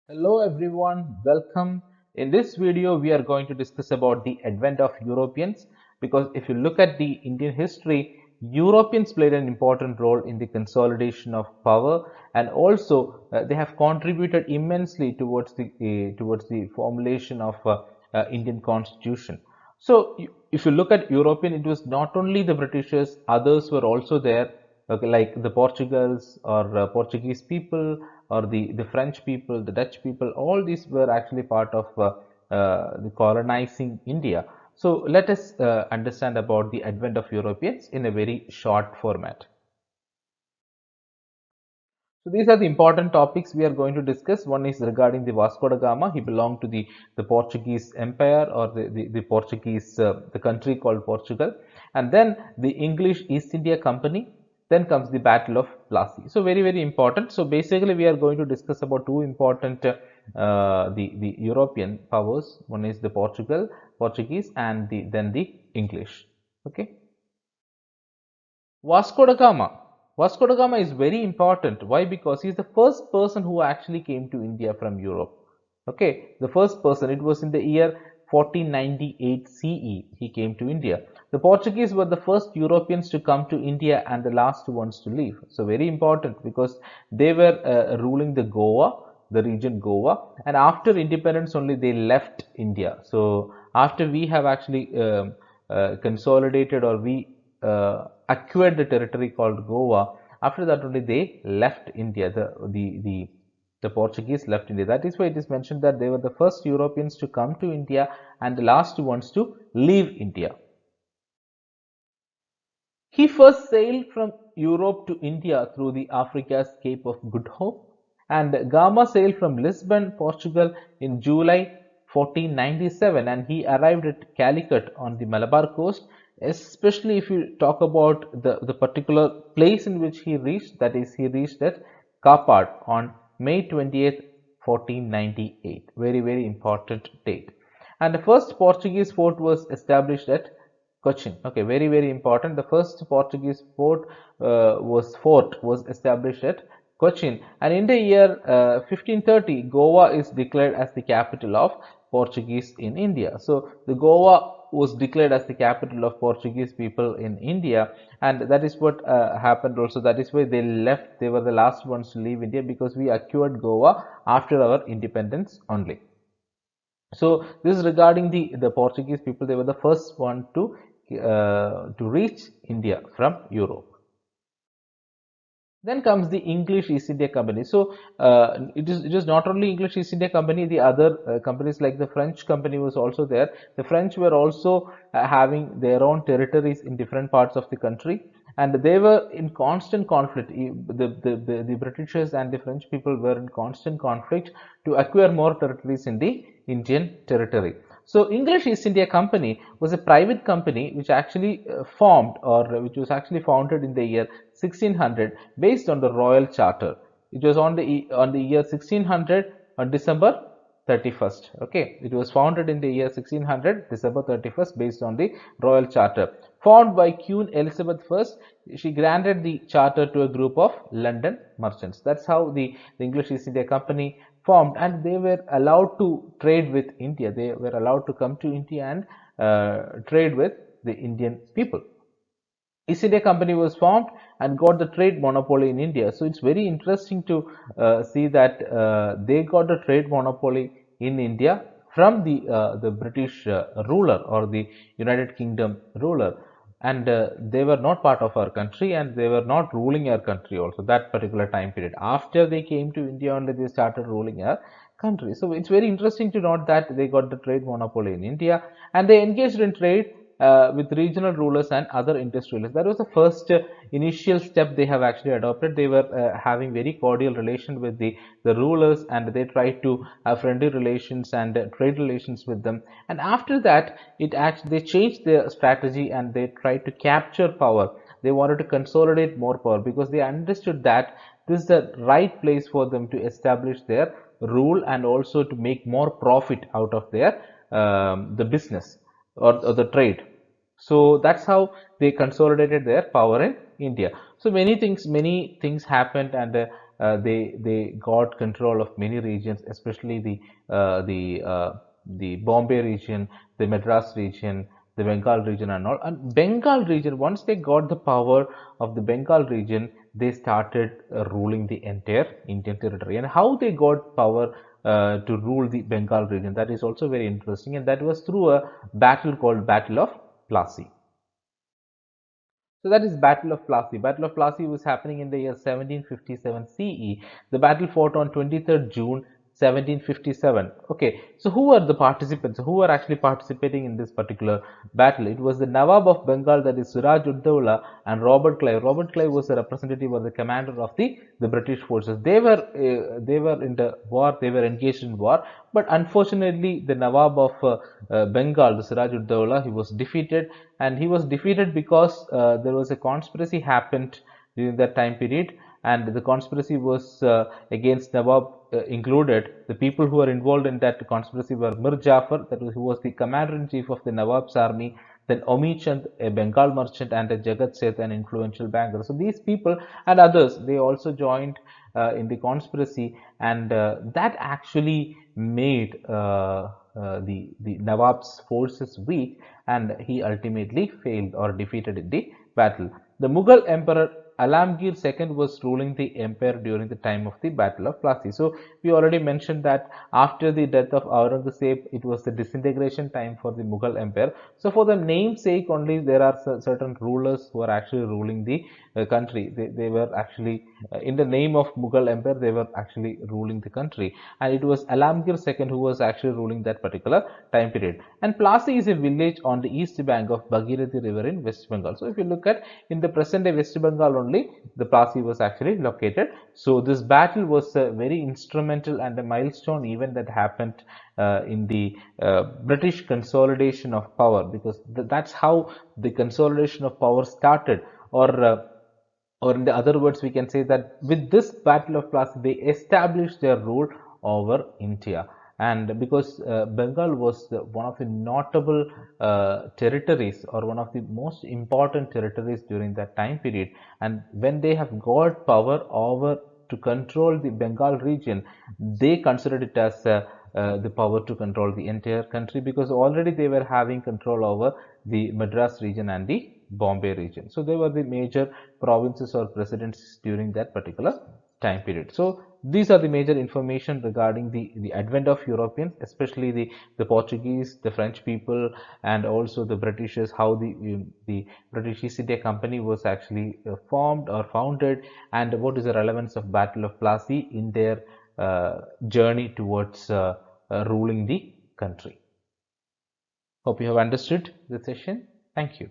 Hello everyone, welcome. In this video, we are going to discuss about the advent of Europeans because if you look at the Indian history, Europeans played an important role in the consolidation of power and also they have contributed immensely towards the formulation of Indian constitution. So if you look at European, it was not only the Britishers, others were also there, okay, like the Portugals or Portuguese people or the French people, the Dutch people, all these were actually part of the colonizing India. So let us understand about the advent of Europeans in a very short format. So these are the important topics we are going to discuss. One is regarding the Vasco da Gama. He belonged to the Portuguese Empire or the Portuguese, the country called Portugal. And then the English East India Company. Then comes the Battle of Plassey. So very, very important. So basically we are going to discuss about two important the European powers. One is the Portuguese and then the English. Okay. Vasco da Gama. Vasco da Gama is very important. Why? Because he is the first person who actually came to India from Europe. Okay, the first person. It was in the year 1498 CE. He came to India. The Portuguese were the first Europeans to come to India and the last ones to leave. So very important because they were ruling the Goa, the region Goa, and after independence only they left India. So after we have actually consolidated or we acquired the territory called Goa. After that only they left India. The Portuguese left India. That is why it is mentioned that they were the first Europeans to come to India and the last ones to leave India. He first sailed from Europe to India through the Africa's Cape of Good Hope, and Gama sailed from Lisbon, Portugal in July 1497, and he arrived at Calicut on the Malabar coast. Especially if you talk about the particular place in which he reached, that is, he reached at Kapad on May 20th, 1498. Very, very important date. And the first Portuguese fort was established at Cochin. Okay, very, very important. The first Portuguese fort was established at Cochin, and in the year 1530, Goa is declared as the capital of Portuguese in India. So the Goa was declared as the capital of Portuguese people in India, and that is what happened also. That is why they left. They were the last ones to leave India because we acquired Goa after our independence only. So this is regarding the Portuguese people. They were the first one to reach India from Europe. Then comes the English East India Company. So it is not only English East India Company. The other companies like the French company was also there. The French were also having their own territories in different parts of the country, and they were in constant conflict. The Britishers and the French people were in constant conflict to acquire more territories in the Indian territory. So English East India Company was a private company which actually formed or which was actually founded in the year 1600 based on the Royal Charter. It was on the year 1600 on December 31st. Okay, it was founded in the year 1600 December 31st based on the Royal Charter. Formed by Queen Elizabeth I, she granted the charter to a group of London merchants. That's how the English East India Company formed, and they were allowed to trade with India. They were allowed to come to India and trade with the Indian people. East India Company was formed and got the trade monopoly in India. So it's very interesting to see that they got the trade monopoly in India from the British ruler or the United Kingdom ruler, and they were not part of our country and they were not ruling our country also that particular time period. After they came to India only they started ruling our country. So it's very interesting to note that they got the trade monopoly in India and they engaged in trade with regional rulers and other industrialists. That was the first initial step they have actually adopted. They were having very cordial relation with the rulers, and they tried to have friendly relations and trade relations with them. And after that, it actually they changed their strategy and they tried to capture power. They wanted to consolidate more power because they understood that this is the right place for them to establish their rule and also to make more profit out of their the business or the trade. So that's how they consolidated their power in India. So many things happened, and they got control of many regions, especially the Bombay region, the Madras region, the Bengal region and all. And Bengal region, once they got the power of the Bengal region, they started ruling the entire Indian territory. And how they got power to rule the Bengal region, that is also very interesting. And that was through a battle called Battle of Plassey. So that is Battle of Plassey. Battle of Plassey was happening in the year 1757 CE. The battle fought on 23rd June 1757. Okay, so who are the participants? Who are actually participating in this particular battle? It was the Nawab of Bengal, that is Suraj ud and Robert Clive. Robert Clive was the representative or the commander of the British forces. They were in the war. They were engaged in war, but unfortunately, the Nawab of Bengal, the Suraj ud he was defeated, and he was defeated because there was a conspiracy happened during that time period, and the conspiracy was against Nawab included. The people who were involved in that conspiracy were Mir Jafar, that was, who was the commander-in-chief of the Nawab's army, then Omi Chand, a Bengal merchant, and a Jagat Seth, an influential banker. So these people and others, they also joined in the conspiracy, and that actually made the Nawab's forces weak, and he ultimately failed or defeated in the battle. The Mughal Emperor Alamgir II was ruling the empire during the time of the Battle of Plassey. So we already mentioned that after the death of Aurangzeb, it was the disintegration time for the Mughal Empire. So for the namesake only, there are certain rulers who are actually ruling the country. They were actually, in the name of Mughal Empire, they were actually ruling the country. And it was Alamgir II who was actually ruling that particular time period. And Plassey is a village on the east bank of Bhagirathi River in West Bengal. So if you look at in the present day West Bengal only, the Plassey was actually located. So this battle was a very instrumental and a milestone event that happened in the British consolidation of power, because that's how the consolidation of power started, or in the other words, we can say that with this Battle of Plassey, they established their rule over India. And because Bengal was one of the notable territories, or one of the most important territories during that time period, and when they have got power over to control the Bengal region, they considered it as the power to control the entire country, because already they were having control over the Madras region and the Bombay region. So they were the major provinces or presidents during that particular time period. So these are the major information regarding the advent of Europeans, especially the Portuguese, the French people, and also the Britishers, how the British East India Company was actually formed or founded, and what is the relevance of Battle of Plassey in their journey towards ruling the country. Hope you have understood the session. Thank you.